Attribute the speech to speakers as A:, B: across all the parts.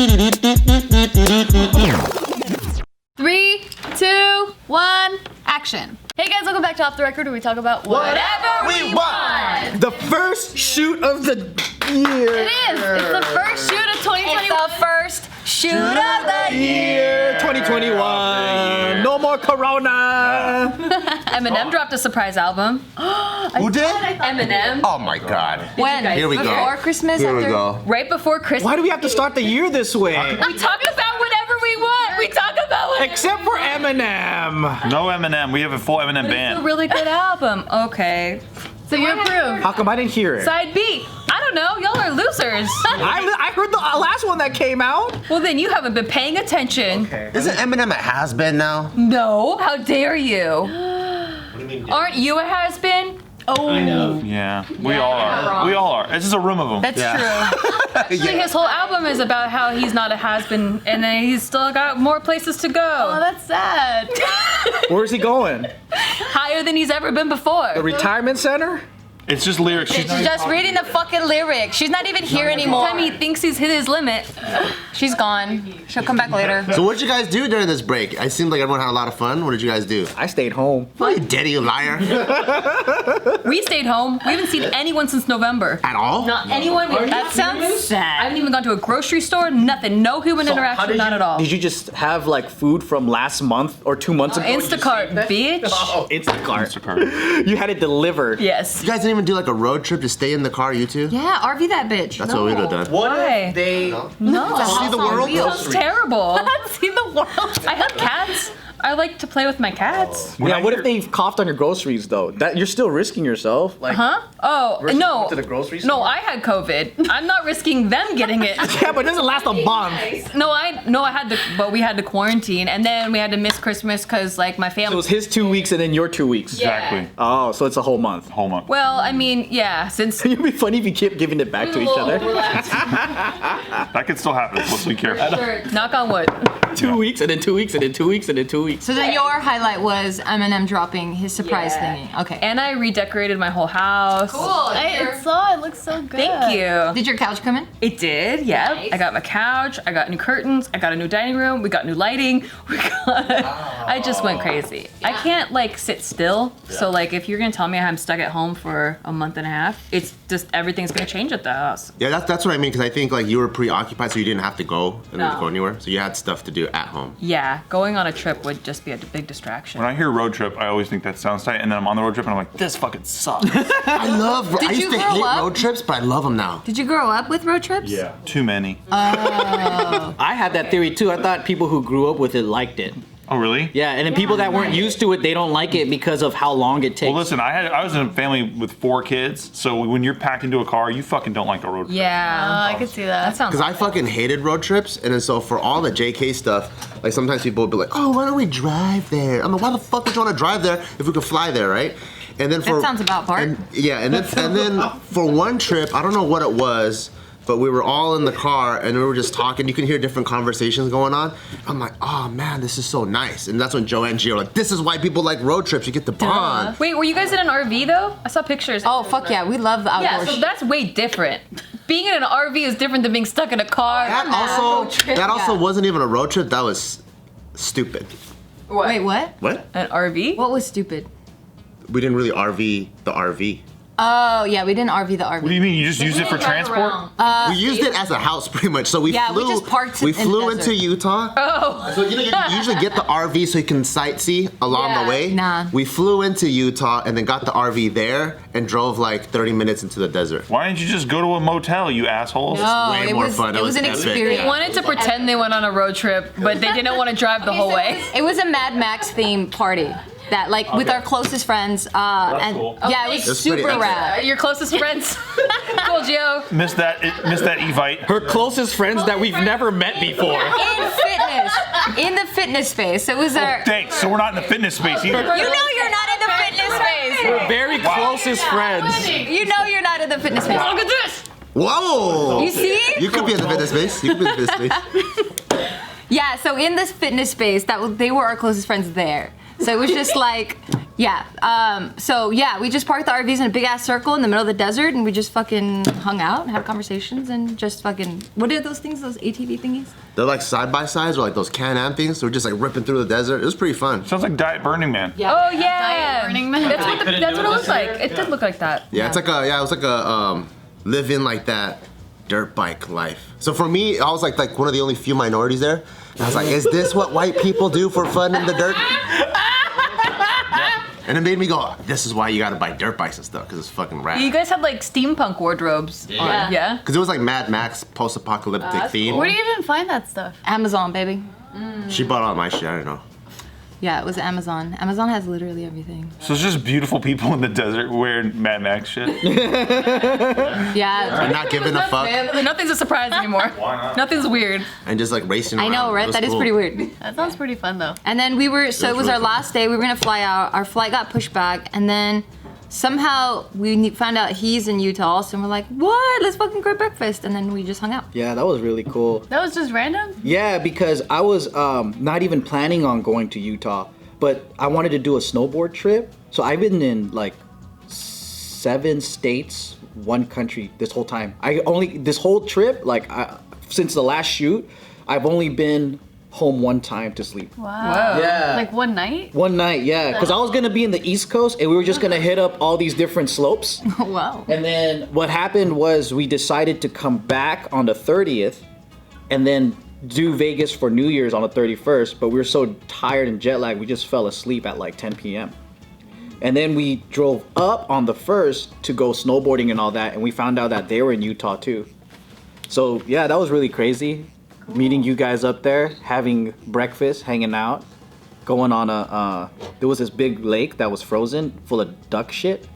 A: 3, 2, 1, action. Hey guys, welcome back to Off the Record, where we talk about whatever we want.
B: The first shoot of the year.
A: It is. It's the first shoot of 2021.
C: It's the first shoot of the year.
B: 2021. No more Corona.
A: Eminem dropped a surprise album.
D: Who did?
A: Eminem.
D: Oh my God.
C: When?
D: Here we go.
C: Before Christmas?
D: Here we
C: after?
D: go.
A: Right before Christmas.
B: Why do we have to start the year this way?
A: We talk about whatever we want. We talk about whatever.
B: Except for Eminem.
E: No Eminem. We have a full Eminem
A: It's a
E: band.
A: really good album. Okay. So you approve.
B: How come I didn't hear it?
A: Side B. I don't know. Y'all are losers.
B: I heard the last one that came out.
A: Well, then you haven't been paying attention.
D: Isn't Eminem a has-been now?
A: No. How dare you? Aren't you a has-been? Oh. I know.
E: Yeah, we all are. We all are. It's just a room of them.
A: That's true. Actually, his whole album is about how he's not a has-been, and then he's still got more places to go. Oh, that's sad.
B: Where's he going?
A: Higher than he's ever been before.
B: The retirement center?
E: It's just lyrics.
C: She's just reading the fucking lyrics. She's not even here anymore.
A: Every time he thinks he's hit his limit.
C: She's gone. She'll come back later.
D: So what did you guys do during this break? I seemed like everyone had a lot of fun. What did you guys do?
B: I stayed home.
D: Oh, you did, you liar.
A: We stayed home. We haven't seen anyone since November.
D: At all?
A: Not anyone.
C: That sounds
A: I
C: sad.
A: haven't even gone to a grocery store. Nothing. No human interaction. Not at all.
B: Did you just have like food from last month or 2 months ago?
A: Instacart, bitch.
B: Oh, Instacart.
E: Instacart.
B: You had it delivered.
A: Yes.
D: You guys didn't even do like a road trip to stay in the car, you two?
C: Yeah, RV that bitch.
D: That's what we would have done.
A: Why?
B: They
A: No.
D: See the world?
A: Sounds terrible.
C: See the world.
A: I have cats. I like to play with my cats.
B: Yeah, what if they coughed on your groceries though? That you're still risking yourself. Like,
A: Huh? Oh,
B: versus
A: no.
B: going to the grocery
A: No,
B: store?
A: I had COVID. I'm not risking them getting it.
B: Yeah, but it doesn't last a month.
A: But we had to quarantine, and then we had to miss Christmas because like my
B: So it
A: family.
B: was his 2 weeks and then your 2 weeks.
E: Exactly.
B: Oh, so it's a whole month.
E: Whole month.
A: Well, I mean, yeah, since
B: It'd be funny if you kept giving it back to each other.
E: That could still happen. Let's be careful.
A: knock on wood.
B: 2 weeks and then 2 weeks and then 2 weeks and then 2 weeks.
C: So then your highlight was Eminem dropping his surprise thingy. Okay.
A: And I redecorated my whole house.
C: Cool.
A: I saw it. Looks so good. Thank you.
C: Did your couch come in?
A: It did, yeah.
C: Nice.
A: I got my couch, I got new curtains, I got a new dining room, we got new lighting. I just went crazy. I can't like sit still. So like if you're gonna tell me I'm stuck at home for a month and a half, it's just everything's gonna change at the house.
D: Yeah, that's what I mean, because I think like you were preoccupied, so you didn't have to go and
A: No.
D: go anywhere. So you had stuff to do at home.
A: Yeah, going on a trip would just be a big distraction.
E: When I hear road trip, I always think that sounds tight, and then I'm on the road trip and I'm like, this fucking sucks.
D: I
C: Did
D: used
C: you
D: to
C: grow
D: hate
C: up?
D: road trips, but I love them now.
C: Did you grow up with road trips?
E: Too many.
B: I had that theory too. I thought people who grew up with it liked it.
E: Oh, really?
B: Yeah, and then people that weren't used to it, they don't like it because of how long it takes.
E: Well, listen, I was in a family with 4 kids, so when you're packed into a car, you fucking don't like a road trip.
A: Yeah, I could see that. That sounds.
D: Because I fucking hated road trips, and then so for all the JK stuff, like sometimes people would be like, oh, why don't we drive there? I'm like, why the fuck would you want to drive there if we could fly there, right? And then for
C: That sounds about Bart.
D: and then for one trip, I don't know what it was, but we were all in the car and we were just talking. You can hear different conversations going on. I'm like, oh man, this is so nice. And that's when Joe and Gio are like, this is why people like road trips. You get the bond.
A: Wait, were you guys in an RV though? I saw pictures.
C: Oh, fuck yeah. We love the
A: yeah,
C: outdoors.
A: so that's way different. Being in an RV is different than being stuck in a car.
D: That also wasn't even a road trip. That was stupid.
C: Wait, what?
D: What?
A: An RV?
C: What was stupid?
D: We didn't really RV the RV.
C: Oh, yeah, we didn't RV the RV.
E: What do you mean? You just use it for transport?
D: We used it as a house pretty much. So we
C: Yeah, we
D: flew.
C: just parked
D: we
C: in the
D: flew
C: desert.
D: into Utah.
A: Oh.
D: So you usually get the RV so you can sightsee along
A: Yeah.
D: the way.
C: Nah.
D: We flew into Utah and then got the RV there and drove like 30 minutes into the desert.
E: Why didn't you just go to a motel, you assholes?
C: No,
D: way
C: it
D: more
C: was,
D: fun.
C: It
D: It
C: was
D: was
C: an
D: epic.
C: experience.
A: They wanted to pretend they went on a road trip, but they didn't want to drive the whole way.
C: It was a Mad Max themed party. That like with our closest friends, and
E: cool.
C: yeah, it was
D: That's
C: super
D: pretty-
C: rad.
A: Your closest friends. Cool, Gio.
E: Missed that Evite.
B: Her closest friends that we've never met before.
C: In the fitness space. It was our.
E: Thanks. So we're not in the fitness space either.
C: You know you're not in the fitness space.
B: Very closest friends.
C: You know you're not in the fitness space.
A: Look at this.
D: Whoa!
C: You see?
D: You could be in the fitness space. You could be in the fitness space.
C: Yeah. So in this fitness space, they were our closest friends there. So it was just like Yeah. So yeah, we just parked the RVs in a big ass circle in the middle of the desert, and we just fucking hung out, and had conversations, and just fucking. What are those things? Those ATV thingies?
D: They're like side by sides or like those Can-Am things. So we're just like ripping through the desert. It was pretty fun.
E: Sounds like Diet Burning Man.
A: Yeah. Oh yeah.
F: Diet Burning Man.
A: That's what, that's what it looked like. It did look like that.
D: Yeah, it's like it was like a living like that dirt bike life. So for me, I was like one of the only few minorities there. And I was like, is this what white people do for fun in the dirt? And it made me go, this is why you gotta buy dirt bikes and stuff, because it's fucking rad.
A: You guys had like steampunk wardrobes. Yeah.
D: Because it was like Mad Max post-apocalyptic theme.
F: Where do you even find that stuff?
C: Amazon, baby.
D: She bought all my shit, I don't know.
C: Yeah, it was Amazon. Amazon has literally everything.
E: So it's just beautiful people in the desert wearing Mad Max shit.
C: Yeah.
D: And not giving a fuck.
A: Man, nothing's a surprise anymore.
E: Why not?
A: Nothing's weird.
D: And just like racing
C: I
D: around.
C: know,
D: It
C: right?
D: was
C: That is
D: cool.
C: pretty weird.
F: That sounds pretty fun though.
C: And then it was
D: really
C: our
D: fun.
C: last day. We were gonna fly out. Our flight got pushed back, and then somehow we found out he's in Utah. So we're like, what? Let's fucking grab breakfast. And then we just hung out.
G: Yeah, that was really cool.
F: That was just random?
G: Yeah, because I was not even planning on going to Utah, but I wanted to do a snowboard trip. So I've been in like 7 states, 1 country this whole time. This whole trip, since the last shoot, I've only been home 1 time to sleep.
F: Wow.
G: Yeah.
F: Like one night?
G: One night, yeah, because I was gonna be in the East Coast and we were just gonna hit up all these different slopes.
C: Wow.
G: And then what happened was we decided to come back on the 30th and then do Vegas for New Year's on the 31st, but we were so tired and jet lagged, we just fell asleep at like 10 p.m. And then we drove up on the 1st to go snowboarding and all that, and we found out that they were in Utah too. So yeah, that was really crazy. Cool. Meeting you guys up there, having breakfast, hanging out, going on there was this big lake that was frozen, full of duck shit.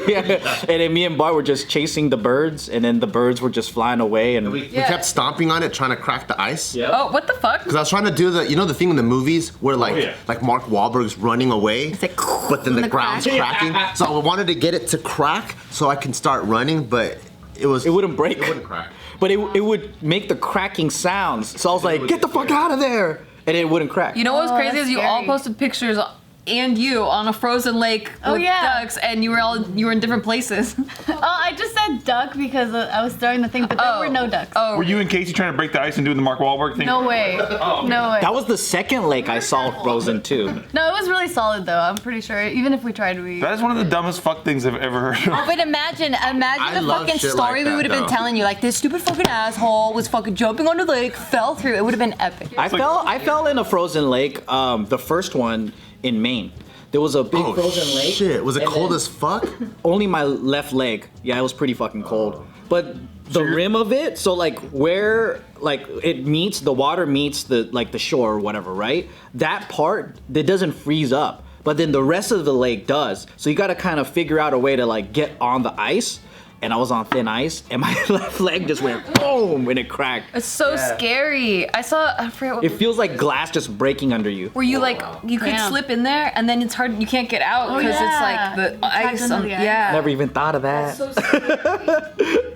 G: Yeah, and then me and Bart were just chasing the birds, and then the birds were just flying away, and
D: We kept stomping on it, trying to crack the ice.
G: Yeah.
A: Oh, what the fuck?
D: Because I was trying to do the thing in the movies where like Mark Wahlberg's running away,
C: like,
D: but then the
C: the
D: ground's
C: crack.
D: cracking. So I wanted to get it to crack so I can start running, but it
G: wouldn't break.
D: It wouldn't crack.
G: But it would make the cracking sounds. So I was like, get the fuck out of there! And it wouldn't crack.
A: You know what was
F: Oh,
A: crazy
F: that's
A: is you all
F: scary.
A: posted pictures and you on a frozen lake
F: Oh,
A: with
F: yeah.
A: ducks, and you were in different places.
F: Oh, I just said duck because I was throwing the thing, but there were no ducks.
A: Oh,
E: Were you and Casey trying to break the ice and doing the Mark Wahlberg thing?
F: No way. No way.
G: That was the second lake I saw frozen too.
F: No, it was really solid though. I'm pretty sure. Even if we tried, we.
E: That is one of the dumbest fuck things I've ever heard of.
C: But imagine
D: I
C: the
D: love
C: fucking
D: shit
C: story
D: like
C: we
D: that,
C: would have been
D: though.
C: telling you. Like, this stupid fucking asshole was fucking jumping on the lake, fell through. It would have been epic.
G: I fell in a frozen lake, the first one in Maine. There was a big frozen lake.
D: Shit, was it
G: and
D: cold
G: then
D: as fuck?
G: Only my left leg. Yeah, it was pretty fucking cold. But the rim of it, so like where like it meets, the water meets the shore or whatever, right? That part, it doesn't freeze up. But then the rest of the lake does. So you gotta kind of figure out a way to like get on the ice. And I was on thin ice, and my left leg just went boom, and it cracked.
A: it's so scary. I forget what.
G: It feels like glass just breaking under you.
A: Where you you could
F: Damn.
A: slip in there, and then it's hard. You can't get out
F: Oh,
A: because
F: yeah.
A: it's like the
F: Trapped
A: ice.
F: under the ice.
A: Yeah.
G: Never even thought of that.
A: So scary.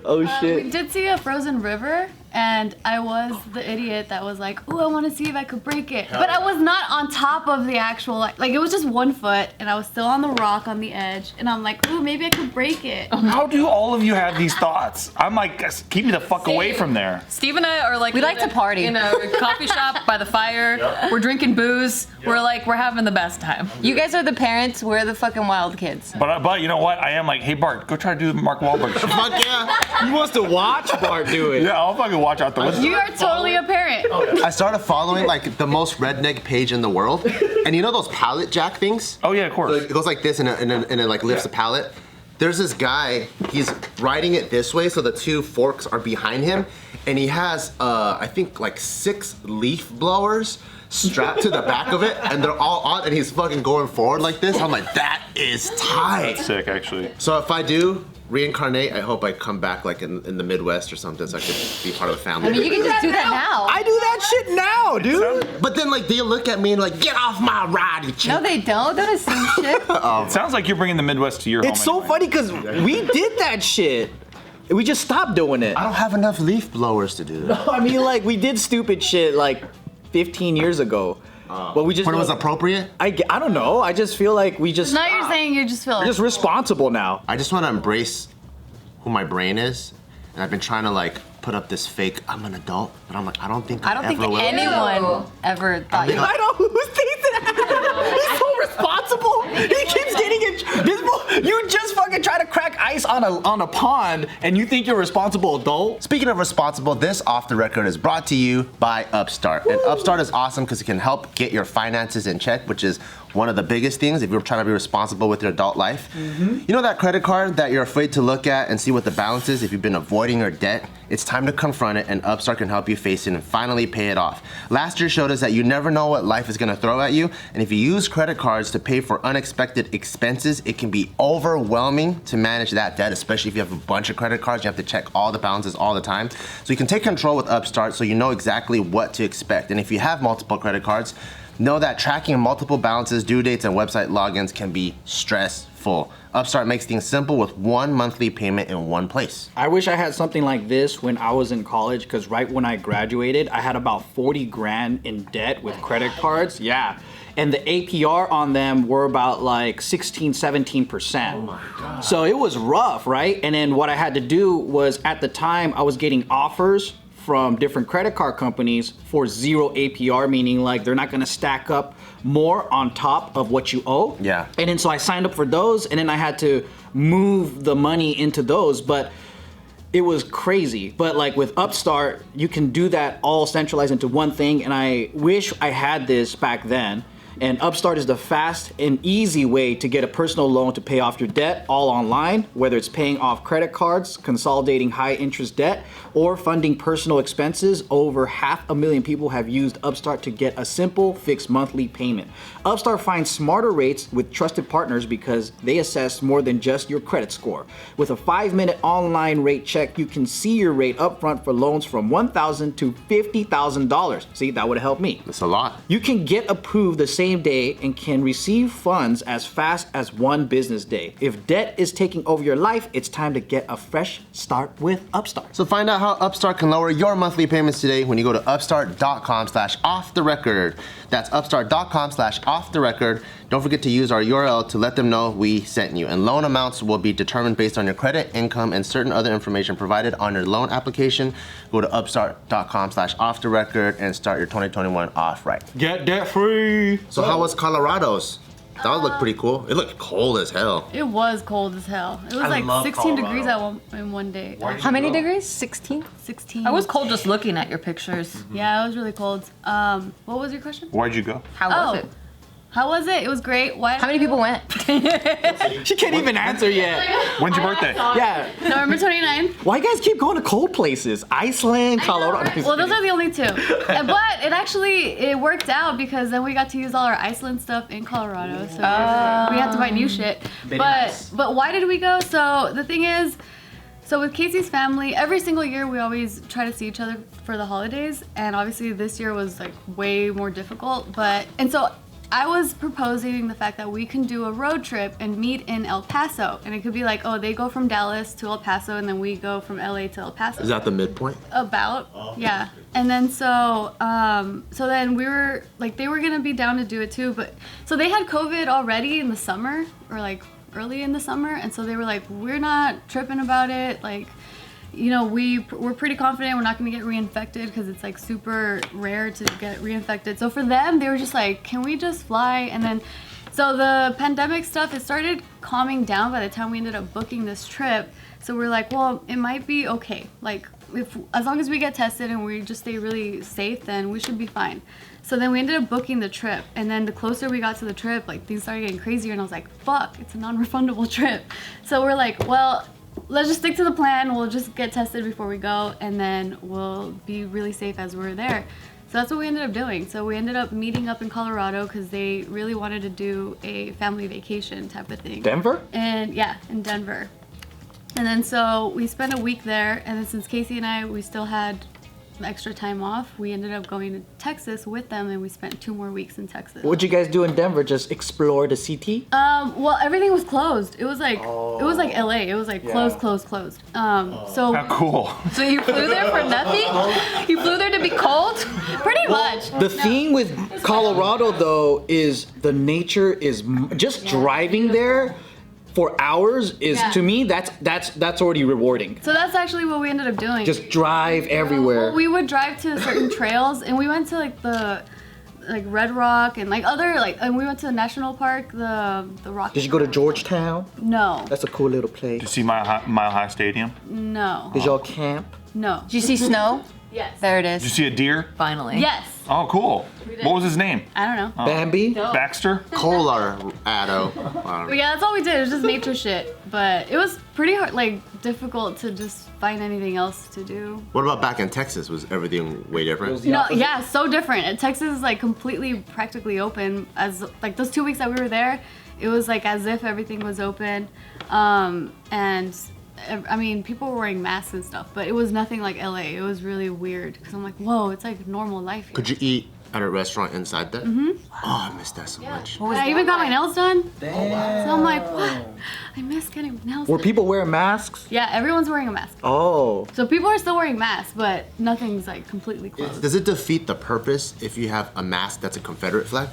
G: Oh
F: We
G: shit.
F: did see a frozen river, and I was the idiot that was like, "Ooh, I want to see if I could break it." But I was not on top of the actual like it was just 1 foot, and I was still on the rock on the edge, and I'm like, "Ooh, maybe I could break it."
E: How do all of you have these thoughts? I'm like, keep me the fuck away from there.
A: Steve and I are like
C: We like to party.
A: in a coffee shop by the fire. We're drinking booze. We're having the best time.
C: You guys are the parents. We're the fucking wild kids.
E: But you know what? I am like, hey Bart, go try to do the Mark Wahlberg shit.
D: Fuck yeah.
G: He wants to watch Bart do it.
E: Yeah, I'll fucking watch out the window.
F: You are totally a parent.
D: I started following like the most redneck page in the world. And you know those pallet jack things?
E: Oh yeah, of course.
D: It goes like this and it like lifts the pallet. There's this guy, he's riding it this way so the 2 forks are behind him, and he has I think like 6 leaf blowers strapped to the back of it, and they're all on, and he's fucking going forward like this. I'm like, that is tight.
E: Sick, actually.
D: So if I do reincarnate, I hope I come back like in the Midwest or something so I could be part of a family.
C: I mean, you can just do that now.
G: I do that shit now, dude.
D: But then like they look at me and like, get off my ride, you chick.
C: No, they don't. Don't assume shit.
E: It sounds like you're bringing the Midwest to your home.
G: It's so
E: anyway.
G: funny because we did that shit. We just stopped doing it.
D: I don't have enough leaf blowers to do that.
G: I mean, like, we did stupid shit like 15 years ago. But we just
D: When it was appropriate?
G: I don't know. I just feel like we just
F: Now you're saying you just feel
G: just responsible now.
D: I just want to embrace who my brain is, and I've been trying to like put up this fake I'm an adult, but I'm like I don't think
C: I don't think
D: ever will.
C: anyone ever thought you.
G: I know who thinks that. He's so responsible. He keeps getting it. You just fucking try to crack ice on a pond, and you think you're a responsible adult.
D: Speaking of responsible, this Off the Record is brought to you by Upstart. And Upstart is awesome because it can help get your finances in check, which is one of the biggest things if you're trying to be responsible with your adult life. You know that credit card that you're afraid to look at and see what the balance is if you've been avoiding your debt? It's time to confront it, and Upstart can help you face it and finally pay it off. Last year showed us that you never know what life is gonna throw at you, and if you use credit cards to pay for unexpected expenses, it can be overwhelming to manage that debt, especially if you have a bunch of credit cards. You have to check all the balances all the time. So you can take control with Upstart so you know exactly what to expect. And if you have multiple credit cards, know that tracking multiple balances, due dates, and website logins can be stressful. Upstart makes things simple with one monthly payment in one place.
G: I wish I had something like this when I was in college, because right when I graduated, I had about 40 grand in debt with credit cards. Yeah. And the APR on them were about like 16, 17%. Oh my God. So it was rough, right? And then what I had to do was, at the time, I was getting offers from different credit card companies for 0 APR, meaning like they're not gonna stack up more on top of what you owe.
D: Yeah.
G: And then so I signed up for those, and then I had to move the money into those, but it was crazy. But like with Upstart, you can do that all centralized into one thing, and I wish I had this back then. And Upstart is the fast and easy way to get a personal loan to pay off your debt, all online, whether it's paying off credit cards, consolidating high interest debt, or funding personal expenses. Over 500,000 people have used Upstart to get a simple fixed monthly payment. Upstart finds smarter rates with trusted partners because they assess more than just your credit score. With a 5-minute online rate check, you can see your rate upfront for loans from $1,000 to $50,000. See, that would have helped me.
D: That's a lot.
G: You can get approved the same day and can receive funds as fast as one business day. If debt is taking over your life, it's time to get a fresh start with Upstart.
D: So find out how Upstart can lower your monthly payments today when you go to upstart.com/offtherecord. That's upstart.com/offtherecord. Don't forget to use our URL to let them know we sent you. And loan amounts will be determined based on your credit, income, and certain other information provided on your loan application. Go to upstart.com/offtherecord and start your 2021 off right.
G: Get debt free.
D: So how was Colorado's? That would look pretty cool. It looked cold as hell.
F: It was cold as hell. It was
D: I
F: like
D: love
F: 16
D: Colorado.
F: degrees in one day.
C: How many degrees? 16?
F: 16.
A: I was cold just looking at your pictures.
F: Yeah, it was really cold. What was your question?
E: Why'd you go?
A: How was it?
F: How was it? It was great. Why?
C: How many people went?
G: She can't even answer yet.
E: When's your birthday?
G: Yeah.
F: November 29th.
G: Why you guys keep going to cold places? Iceland, Colorado.
F: Well, those are the only two. But it worked out because then we got to use all our Iceland stuff in Colorado. So we had to buy new shit. But why did we go? So the thing is, so with Casey's family, every single year we always try to see each other for the holidays, and obviously this year was like way more difficult. And so I was proposing the fact that we can do a road trip and meet in El Paso, and it could be like, oh, they go from Dallas to El Paso, and then we go from LA to El Paso.
D: Is that the midpoint?
F: Yeah. And then so then we were like, they were gonna be down to do it too, but so they had COVID already in the summer, or like early in the summer, and so they were like, we're not tripping about it, like, you know, we're pretty confident we're not gonna get reinfected because it's like super rare to get reinfected. So for them, they were just like, can we just fly? And then, so the pandemic stuff, it started calming down by the time we ended up booking this trip. So we're like, well, it might be okay. Like, as long as we get tested and we just stay really safe, then we should be fine. So then we ended up booking the trip, and then the closer we got to the trip, like things started getting crazier, and I was like, fuck, it's a non-refundable trip. So we're like, well, let's just stick to the plan. We'll just get tested before we go, and then we'll be really safe as we're there. So that's what we ended up doing. So we ended up meeting up in Colorado because they really wanted to do a family vacation type of thing.
G: Denver?
F: And yeah, in Denver. And then so we spent a week there, and then since Casey and I, we still had extra time off, we ended up going to Texas with them, and we spent 2 more weeks in Texas.
G: What'd you guys do in Denver? Just explore the city?
F: Well, everything was closed. It was like LA. It was like closed. So
E: How cool.
A: So you flew there for nothing? You flew there to be cold?
F: pretty much.
G: The thing with Colorado though is the nature is just driving there for hours is to me that's already rewarding.
F: So that's actually what we ended up doing.
G: Just drive everywhere.
F: Well, we would drive to certain trails, and we went to like the Red Rock and like other and we went to the national park, the Rock.
G: Did you go to Georgetown?
F: No.
G: That's a cool little place.
E: Did you see Mile High Stadium?
F: No.
G: Did y'all camp?
F: No.
C: Did you see snow?
F: Yes.
C: There it
E: Did you
C: is.
E: see a deer?
A: Finally.
F: Yes.
E: Oh, cool. What was his name?
F: I don't know.
G: Bambi?
E: Baxter?
D: Colorado.
F: But yeah, that's all we did. It was just nature shit. But it was pretty hard, difficult to just find anything else to do.
D: What about back in Texas? Was everything way different?
F: No, yeah, so different. Texas is completely practically open. As those 2 weeks that we were there, it was as if everything was open. And I mean, people were wearing masks and stuff, but it was nothing like LA. It was really weird because I'm like, whoa, it's like normal life here.
D: Could you eat at a restaurant inside there? Mm-hmm. Oh, I miss that so much.
F: I even got my nails done.
G: Damn.
F: So I'm like, what? I miss getting nails
G: Were
F: done.
G: people wearing masks?
F: Yeah, everyone's wearing a mask.
G: Oh.
F: So people are still wearing masks, but nothing's completely closed.
D: Does it defeat the purpose if you have a mask that's a Confederate flag?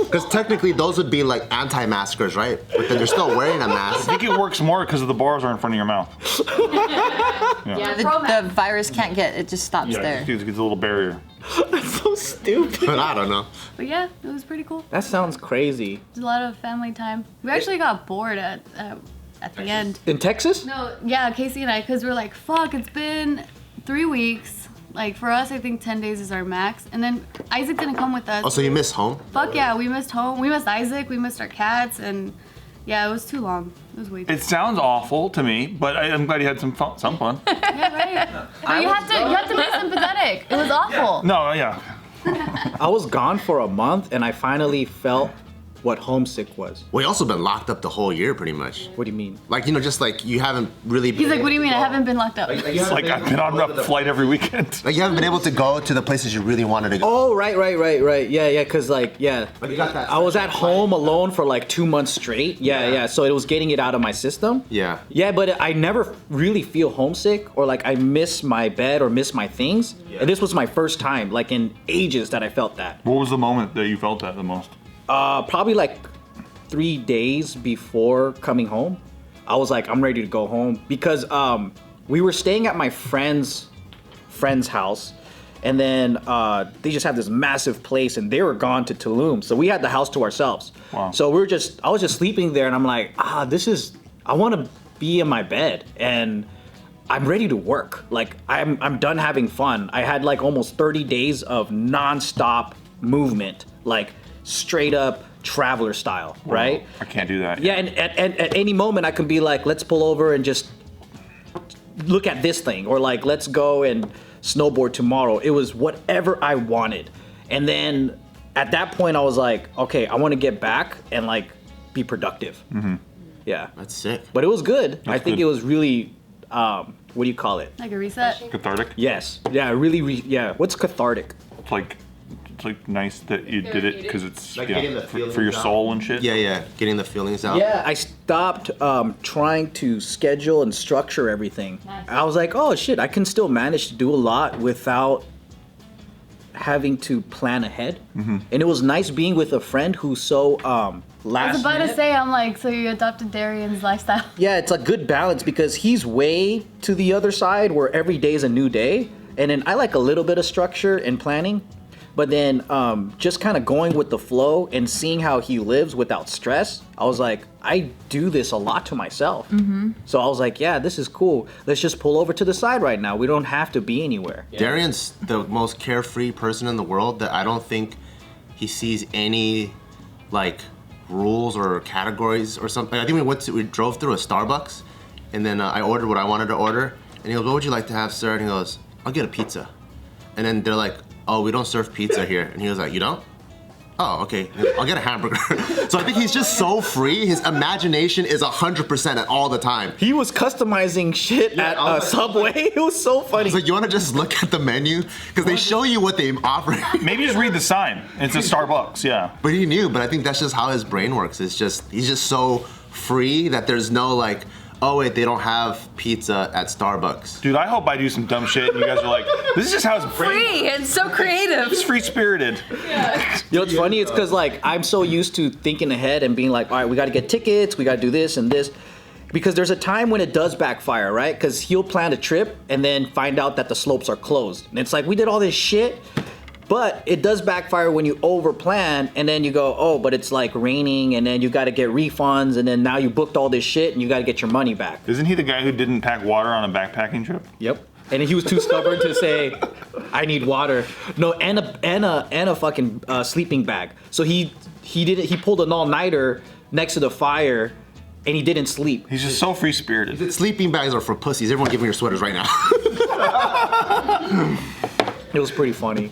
D: Because technically those would be anti-maskers, right? But then they're still wearing a mask.
E: I think it works more because the bars are in front of your mouth.
C: The virus can't get, it just stops there.
E: It gets a little barrier.
G: That's so stupid.
D: But I don't know.
F: But yeah, it was pretty cool.
G: That sounds crazy.
F: There's a lot of family time. We actually got bored at the end.
G: In Texas?
F: No, yeah, Casey and I, because we're like, fuck, it's been 3 weeks. For us, I think 10 days is our max. And then Isaac didn't come with us.
D: Oh, so you miss home?
F: Fuck yeah, we missed home. We missed Isaac. We missed our cats. And yeah, it was too long. It was way too
E: It sounds awful to me, but I'm glad you had some fun.
F: Yeah, right. But you have to be sympathetic. It was awful.
E: No, yeah.
G: I was gone for a month and I finally felt what homesick was.
D: Well, you also been locked up the whole year, pretty much.
G: What do you mean?
D: You haven't really been.
F: He's like, what do you mean? I haven't been locked up.
E: It's like I've been on a flight every weekend.
D: You haven't been able to go to the places you really wanted to go.
G: Oh, right. Yeah, because
D: But you got that.
G: I was at home alone for 2 months straight. Yeah. So it was getting it out of my system.
D: Yeah.
G: Yeah, but I never really feel homesick or I miss my bed or miss my things.
D: Yeah.
G: And this was my first time, in ages that I felt that.
E: What was the moment that you felt that the most?
G: Probably 3 days before coming home. I was like, I'm ready to go home because we were staying at my friend's house, and then they just had this massive place, and they were gone to Tulum, so we had the house to ourselves.
E: Wow.
G: So I was just sleeping there, and I'm like, I want to be in my bed, and I'm ready to work. I'm done having fun. I had almost 30 days of nonstop movement, straight up traveler style, right?
E: I can't do that.
G: Yeah, and at any moment I can be like, let's pull over and just look at this thing, or let's go and snowboard tomorrow. It was whatever I wanted. And then at that point I was like, okay, I want to get back and be productive. Mm-hmm. Yeah.
D: That's sick.
G: But it was good. I think
E: good.
G: it was really, what do you call it?
F: Like a reset.
E: Cathartic?
G: Yes. Yeah, really, yeah. What's cathartic?
E: It's nice that you did it because it's
D: getting the
E: for
D: feelings
E: your
D: out.
E: soul and shit.
D: Yeah. Getting the feelings out.
G: Yeah, I stopped trying to schedule and structure everything.
F: Nice.
G: I was like, oh shit, I can still manage to do a lot without having to plan ahead. Mm-hmm. And it was nice being with a friend who's so last
F: I was about
G: minute.
F: to say, I'm like, so you adopted Darian's lifestyle.
G: Yeah, it's a good balance because he's way to the other side where every day is a new day. And then I like a little bit of structure and planning. But then just kind of going with the flow and seeing how he lives without stress, I was like, I do this a lot to myself. Mm-hmm. So I was like, yeah, this is cool. Let's just pull over to the side right now. We don't have to be anywhere.
D: Yeah. Darian's the most carefree person in the world that I don't think he sees any rules or categories or something. I think we drove through a Starbucks, and then I ordered what I wanted to order, and he goes, what would you like to have, sir? And he goes, I'll get a pizza. And then they're like, oh, we don't serve pizza here. And he was like, you don't? oh, okay, I'll get a hamburger. So I think he's just so free. His imagination is 100% at all the time.
G: He was customizing shit at Subway. It was so funny.
D: He's like, you want to just look at the menu? Because they show you what they offer.
E: Maybe just read the sign. It's a Starbucks, yeah.
D: But he knew, but I think that's just how his brain works. It's just, he's just so free that there's no like, oh wait, they don't have pizza at Starbucks.
E: Dude, I hope I do some dumb shit and you guys are like, this is just how his brain.
A: Free. It's so creative.
E: It's free spirited.
G: You know what's funny? It's because like I'm so used to thinking ahead and being like, all right, we got to get tickets, we got to do this and this. Because there's a time when it does backfire, right? Because he'll plan a trip and then find out that the slopes are closed. And it's like, we did all this shit, but it does backfire when you overplan and then you go, oh, but it's like raining and then you got to get refunds and then now you booked all this shit and you got to get your money back.
E: Isn't he the guy who didn't pack water on a backpacking trip?
G: Yep. And he was too stubborn to say, I need water. No, and a fucking sleeping bag. So he pulled an all-nighter next to the fire and he didn't sleep.
E: He's just so free spirited.
D: Sleeping bags are for pussies. Everyone give me your sweaters right now.
G: It was pretty funny.